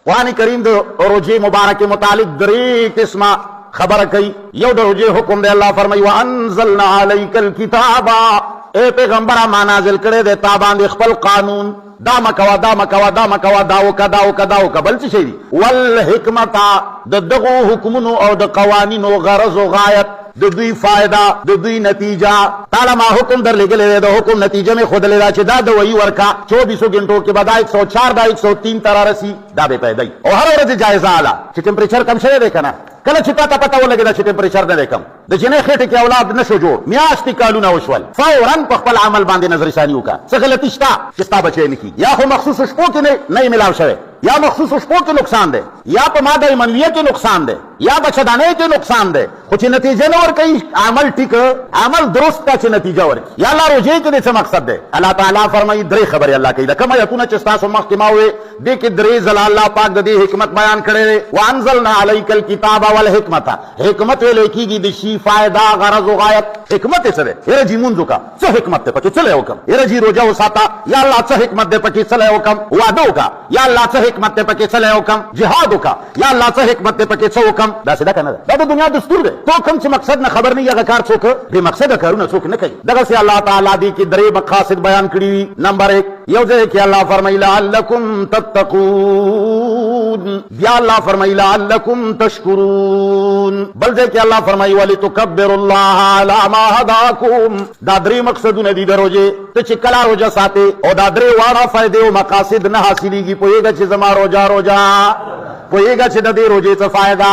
قرآن کریم د روزه مبارک متعلق درې قسمه خبره کوي. یو د روزه حکم دی، الله فرمایي وانزلنا علیک الکتاب، اے پیغمبر ما نازل کړی دی تا باندې خپل قانون، دا مکوا دا مکوا دا مکوا دا وکا دا وکا دا وکا، بل څه شي دي والحکمت، د دغو حکمونو او د قوانینو غرض او غایت، د دوی فائدہ، د دوی نتیجہ. تعالی ما حکم در لګلې د حکم نتیجه میں خود لیدا چې دا د وਹੀ ورکا 24 غنټو کې بعد 104 دا 103 تر رسی دا به پیدا او هر ورځ جایزه اعلی چې ټمپریچر کم شوی دی کنه. کله چې تا پته ولګی دا چې ټمپریچر نه کم د جنې خېټه کې اولاد نشو جوړ، میاشتې کالونه وشول، فورا په خپل عمل باندې نظر ثانی وکا. څه غلطی شته چې تا بچی نه کی، یا خو مخصوص شپو کې نه ملاو شوی، یا مخصوص شپو کې نقصان ده، یا په ماده منویه کې نقصان ده، یا بچدانه کې نقصان ده، خو چې نتیجه نه ورکوي عمل ټیک عمل درست کا چې نتیجه ورکوي. یا الله روزه کې څه مقصد ده؟ الله تعالی فرمایي درې خبرې الله کوي. دا کومه یتونه چې تاسو مخکې ما وې دې کې درې ځله الله پاک د دې حکمت بیان کړي. وانزلنا علیک الکتاب والحکمت، حکمت ویل کېږي د شی فائدہ غرض او غایت. حکمت څه ده؟ یره جی مونږ کا څه حکمت ده پکې څه له وکم، یره جی روزه وساته یا الله څه حکمت ده پکې څه له وکم، وعده وکا یا الله څه حکمت ده پکې څه له وکم، جهاد وکا یا الله څه حکمت ده پکې څه وکم. دا څه ده کنه؟ دا د دنیا دستور ده. تو کوم چې مقصد نه خبر نه یغه کار څوک به مقصد کارونه څوک نه کوي. دغه سي الله تعالی دې کې درې مقاصد بیان کړی. نمبر 1 یو ځای کې الله فرمایي لعلکم تتقون، بیا الله فرمایي لعلکم تشکرون، بل ځای کې الله فرمایي ولتکبروا الله علی ما هداکم. دا درې مقصدونه دي د روزه. ته چې کله روزه ساتي او دا درې واړه فائدې او مقاصد نه حاصلېږي، پوهېږه چې زما روزه پوهېږه چې د دې روزې څه فائدہ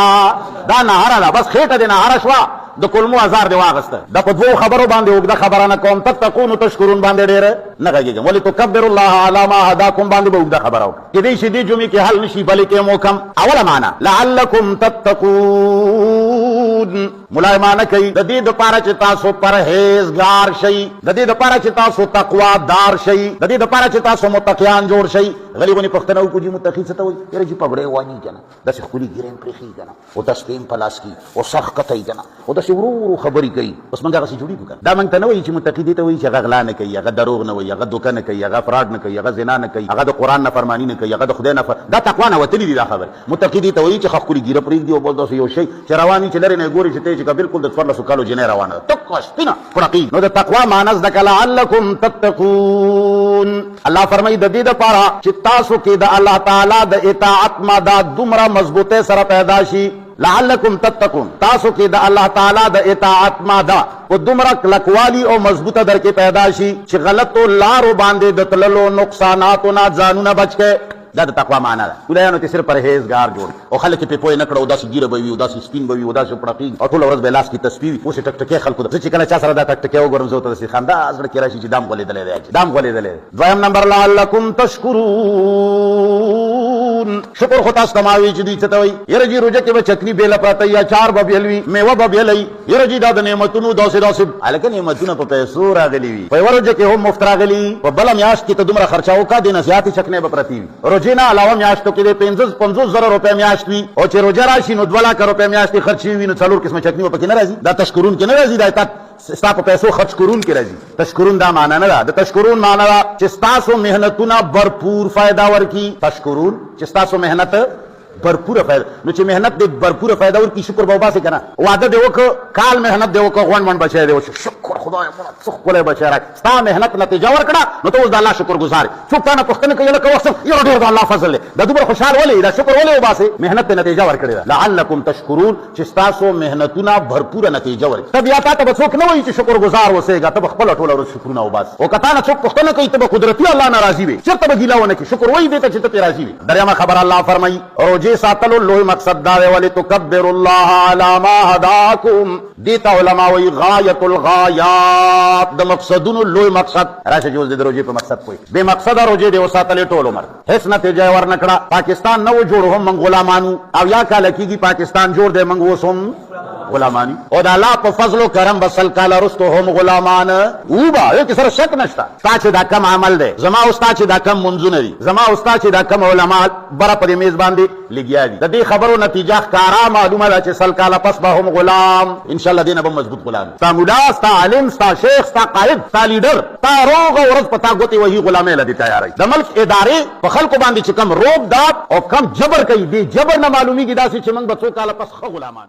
دا نهاره ده، بس خېټه دې نهاره شوه د کلمو هزار دی واغسته. دا په دوو خبرو باندې اوږده خبره نه کوم، تتقون تشکرون باندې ډېره نه غږېږم، ولتکبروا الله علی ما هداکم باندې به اوږده خبره وکړم. کېدای شي دې جملې کې حل نشي بلکې موکم. اوله معنا لعلکم تتقون، ملایمانه کوي د دې دپاره چې تاسو پرهیزګار شئ، د دې دپاره چې تاسو تقوا دار شئ، د دې دپاره چې تاسو متقیان جوړ شئ. غلی ونې پښتنه وکړو چې متقي څه ته وایي؟ یاره چې پګړی واني که نه داسې ښکلي ګیرې پرېښي که نه او داسې پې په لاس کي او سر ښکته که نه او داسې ورو ورو خبرې کوي. اوس موږ هغسې جوړېږو که نه. دا موږ ته نه وایي چې متقي دې ته وایي چې هغه غلا نه کوي، هغه دروغ نه وایي، هغه دوکه نه کوي، هغه فراډ نه کوي، هغه زنا نه کوي، هغه د قرآن نافرماني نه کوي، هغه د خدای دا تقوا نه وتلي دي. دا خبرې متقي دې ته وایي چې ښه ښکلي ګیره پرېږدي او بل داسې یو شی چې روان وي چې لرې نه یې ګوري چې ته یې چې بالکل د 1400 کالو جنۍ روانه ده تکه سپینه کړقي. نو د تقوا معنی زده کړه لعلکم تتقون. الله فرمایي د دې دپاره چې تاسو کې د الله تعالی د اطاعت ماده دومره مضبوطۍ سره پیدا شي. لعلکم تتقون، تاسو کې د الله تعالی د اطاعت ماده او دومره کلکوالی او مضبوطه در کې پیدا شي چې غلطو لارو باندې د تللو نقصاناتو نه ځانونه بچ کې. دا د تقوا معنا ده. ولایانو ته صرف پرهیزګار جوړ او خلک په پوهه نه کړه او داسې ګیره به وي او داسې سپین به وي او داسې پړقي او ټوله ورځ به لاس کې تسبیح وي. اوس یې ټکټکۍ خلکو ته چې کله چا سره دا ټکټکۍ وګورم زه ورته داسې خندا زړه کې راشي چې دام غولېدلی دی، دام غولېدلی دی. دویم نمبر لعلکم تشکرون، شکر خو تاسو ته ما وایي چې دوی څه ته وایي؟ یاره جي روژه کې به چکني بېله پرته یا چار به بېل وي، میوه به بېله وي. یاره جي دا د نعمتونو داسې هلکه نعمتونه په پیسو راغلي وي، په یوه روژه کې هم مفت راغلي، په بله میاشت کې ته دومره خرچه وکړه دې نه زیاتې چکنۍ به پرتې وي. روژې نه علاوه میاشتو کې 50,000 روپۍ میاشت وي او چې روژه راشي نو 2 لکه روپۍ میاشتې خرچ وي نو 4 قسمه چکني به پکې نه راځي. دا تشکرون کې نه راځي، دا ستا په پیسو خرچ کرون کې راځي. تشکرون دا معنا نه ده. د تشکرون معنا ده چې ستاسو محنتونه भरपूर फायदा ورکي. تشکرون چې ستاسو محنت भरपूर फायदा، نو چې محنت دې भरपूर फायदा ورکي شکر به وباسي کنه. وعده دې وکړه کال محنت دې وکړه غونډ بچی دې وشو شکر خدای مونږ څه ښکلی بچی راک ستا محنت نتیجه ورکړه نو ته اوس د الله شکر گزار. څوک تا نه پوښتنه کوي لکه وخت یو ډېر د الله فضل دی دا دومره خوشحال ولې دا شکر ولې وباسي؟ محنت ته نتیجه ورکړې ده. لعلکم تشکرون چې ستاسو محنتونه भरपूर نتیجه ورکړي. ته بیا تا ته به څوک نه وایي چې شکر گزار اوسېږه، ته به خپله ټوله ورځ شکرونه وباسي. او که تا نه څوک پوښتنه کوي ته به قدرتي الله نه راضي وي، چېرته به ګیله ونه کړي، شکر وایي دې ته چې ته پرې راضي وي. درېیمه خبره الله فرمایي روژې ساتلو لوی مقصد دا دی ولتکبروا الله علی ما هداکم. دې ته علما وایي غایة الغایات، د مقصدونو لوی مقصد. راشه چې اوس د روژې په مقصد پوه بې مقصده روژې دې وساتلې ټول عمر هېڅ نتیجه یې ورنه کړه. پاکستان نه و جوړ هم موږ غلامانو او یا کاله کېږي پاکستان جوړ دی موږ اوس هم غلامانی او دا الله په فضل او کرم بسل کاله رستو هم غلامان وبا یو سره شک نشتا تا چې دا کم عمل دی زما استاد چې دا کم منځونه دي زما استاد چې دا کم علما بره په میز باندې لګیا دي د دې خبرو نتیجه ښکارا معلومه ده چې سل کاله پس به هم غلام ان شاء الله دینه به مضبوط غلام تا مولا ستا عالم ستا شیخ ستا قائد ستا لیډر تا روغ ورځ پتا ګوتې وਹੀ غلامه لدی تیارای د ملک ادارې په خلکو باندې چې کم روب داب او کم جبر کوي دي جبر نه معلومیږي داسې چې موږ به څو کاله پس خو غلامان